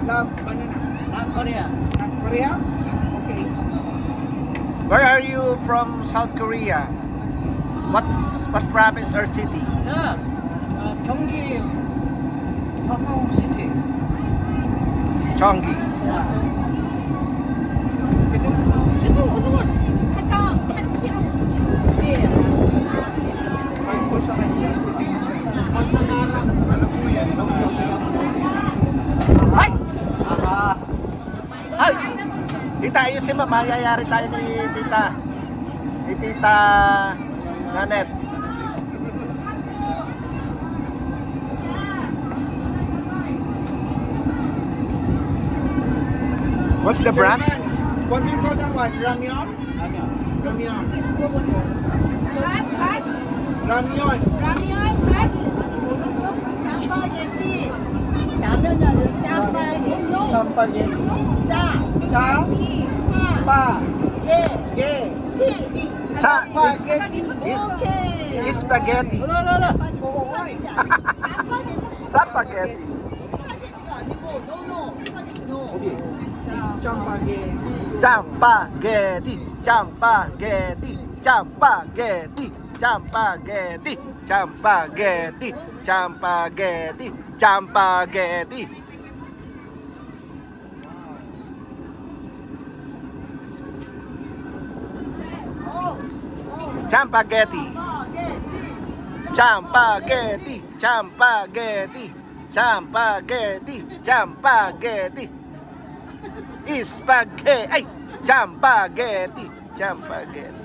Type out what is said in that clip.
Love banana. North Korea. North Korea? Okay. Where are you from South Korea? What province or city? Yeah. 경기 화성 시티. Cheonggi. 그리고 오늘은 가서 한치로 예. May po sa kanya. Alam ko yan. Ay! Ay! Tita, ayun si Mama. Yayari tayo ni Tita. Ni Tita Nanet. What's the brand? What do you call that one? Ramyeon? Ramyeon. Ramyeon. 라면 가지. 짜파게티. 라면은 짜파게티. Chapagetti. 짜. Cha. Pa. 예. Ge. 티. Sa Spaghetti. 오케이. spaghetti. Spaghetti. Chapagetti. Chapagetti. Chapagetti. Chapagetti. Chapagetti. Chapagetti. Chapagetti. Chapagetti. Chapagetti. Chapagetti. Chapagetti. Chapagetti. Chapagetti. Spaghetti. Ay, chapagetti. Chapagetti.